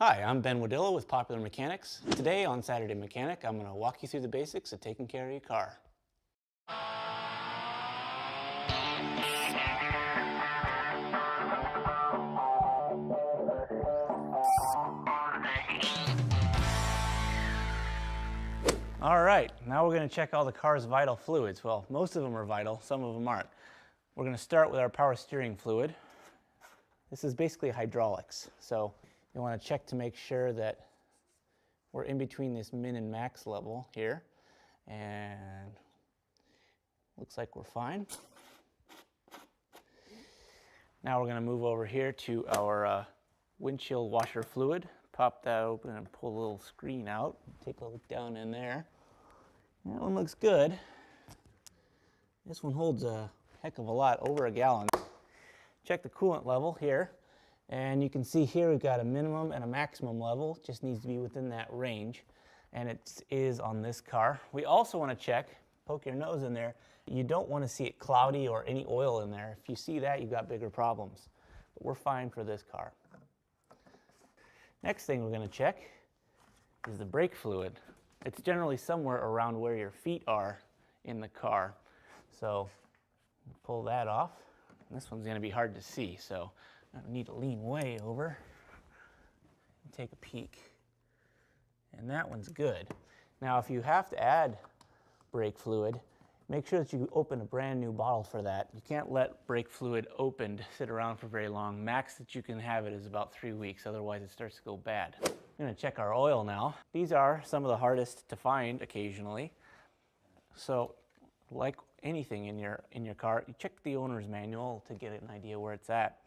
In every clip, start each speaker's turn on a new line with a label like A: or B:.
A: Hi, I'm Ben Wadilla with Popular Mechanics. Today on Saturday Mechanic, I'm going to walk you through the basics of taking care of your car. All right, now we're going to check all the car's vital fluids. Well, most of them are vital, some of them aren't. We're going to start with our power steering fluid. This is basically hydraulics, so you want to check to make sure that we're in between this min and max level here, and looks like we're fine. Now we're going to move over here to our windshield washer fluid. Pop that open and pull a little screen out. Take a look down in there. That one looks good. This one holds a heck of a lot, over a gallon. Check the coolant level here, and you can see here we've got a minimum and a maximum level. Just needs to be within that range, and it is on this car. We also want to check, poke your nose in there, you don't want to see it cloudy or any oil in there. If you see that, you've got bigger problems. But we're fine for this car. Next thing we're going to check is the brake fluid. It's generally somewhere around where your feet are in the car. So pull that off. This one's going to be hard to see, so I need to lean way over and take a peek. And that one's good. Now, if you have to add brake fluid, make sure that you open a brand new bottle for that. You can't let brake fluid opened sit around for very long. Max that you can have it is about 3 weeks, otherwise it starts to go bad. I'm going to check our oil now. These are some of the hardest to find occasionally. So, like anything in your car, you check the owner's manual to get an idea where it's at.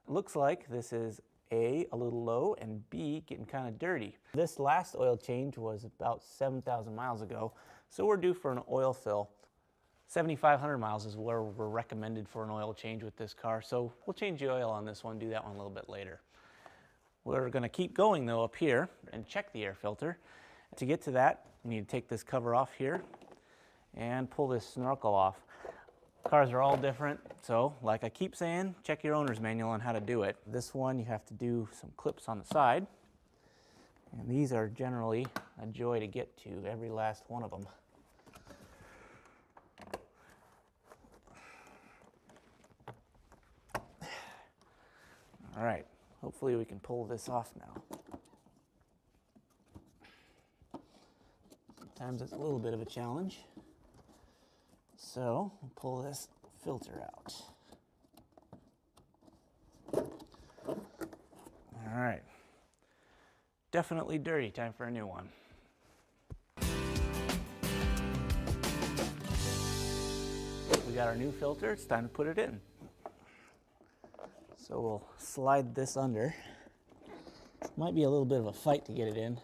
A: It looks like this is A, a little low, and B, getting kind of dirty. This last oil change was about 7,000 miles ago, so we're due for an oil fill. 7,500 miles is where we're recommended for an oil change with this car, so we'll change the oil on this one, do that one a little bit later. We're going to keep going though up here and check the air filter. To get to that, you need to take this cover off here and pull this snorkel off. Cars are all different, so like I keep saying, check your owner's manual on how to do it. This one you have to do some clips on the side, and these are generally a joy to get to, every last one of them. All right, hopefully we can pull this off now. Sometimes it's a little bit of a challenge. So, we'll pull this filter out. All right. Definitely dirty, time for a new one. We got our new filter, it's time to put it in. So we'll slide this under. Might be a little bit of a fight to get it in,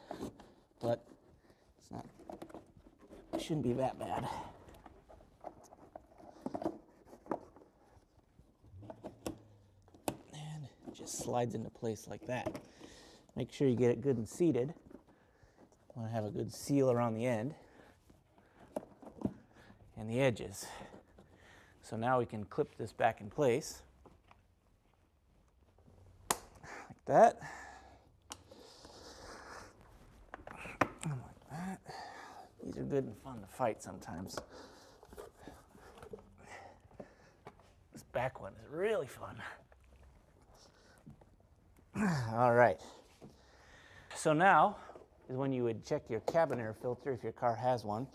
A: but it shouldn't be that bad. And it just slides into place like that. Make sure you get it good and seated. You want to have a good seal around the end and the edges. So now we can clip this back in place. That. And like that. These are good and fun to fight sometimes. This back one is really fun. All right. So now is when you would check your cabin air filter if your car has one.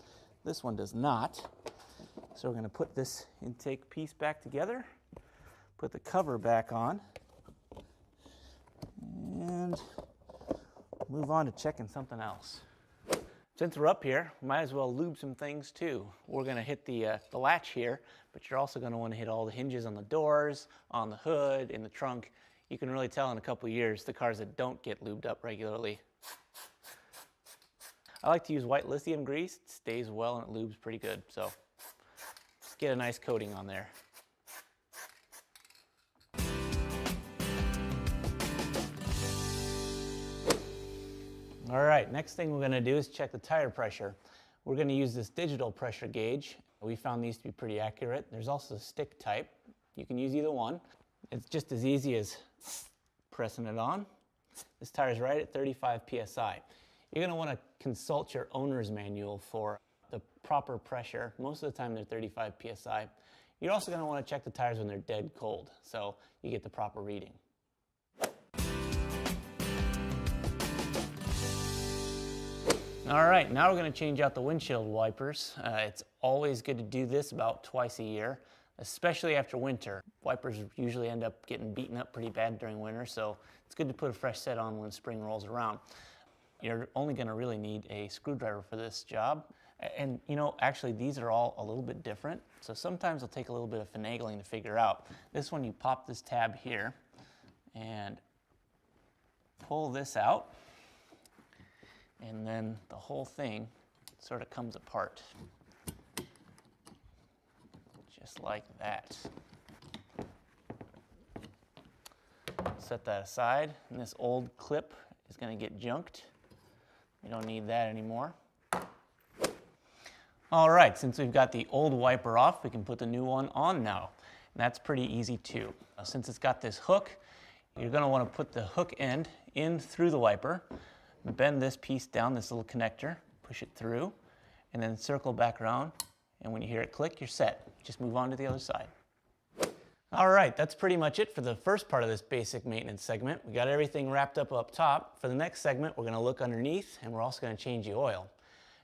A: This one does not. So we're going to put this intake piece back together, put the cover back on, and move on to checking something else. Since we're up here, might as well lube some things too. We're going to hit the latch here, but you're also going to want to hit all the hinges on the doors, on the hood, in the trunk. You can really tell in a couple years the cars that don't get lubed up regularly. I like to use white lithium grease. It stays well and it lubes pretty good, so just get a nice coating on there. All right, next thing we're going to do is check the tire pressure. We're going to use this digital pressure gauge. We found these to be pretty accurate. There's also a stick type. You can use either one. It's just as easy as pressing it on This tire is right at 35 PSI. You're gonna wanna consult your owner's manual for the proper pressure. Most of the time they're 35 PSI. You're also gonna wanna check the tires when they're dead cold, so you get the proper reading. All right, now we're going to change out the windshield wipers. It's always good to do this about twice a year, especially after winter. Wipers usually end up getting beaten up pretty bad during winter, so it's good to put a fresh set on when spring rolls around. You're only going to really need a screwdriver for this job. And you know, actually these are all a little bit different, so sometimes it'll take a little bit of finagling to figure out. This one, you pop this tab here and pull this out, and then the whole thing sort of comes apart, just like that. Set that aside, and this old clip is going to get junked. We don't need that anymore. All right, since we've got the old wiper off, we can put the new one on now. And that's pretty easy too. Since it's got this hook, you're going to want to put the hook end in through the wiper, bend this piece down, this little connector, push it through, and then circle back around, and when you hear it click, you're set. Just move on to the other side. All right, that's pretty much it for the first part of this basic maintenance segment. We got everything wrapped up top. For the next segment, we're going to look underneath, and we're also going to change the oil.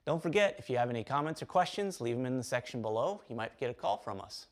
A: Don't forget, if you have any comments or questions, leave them in the section below. You might get a call from us.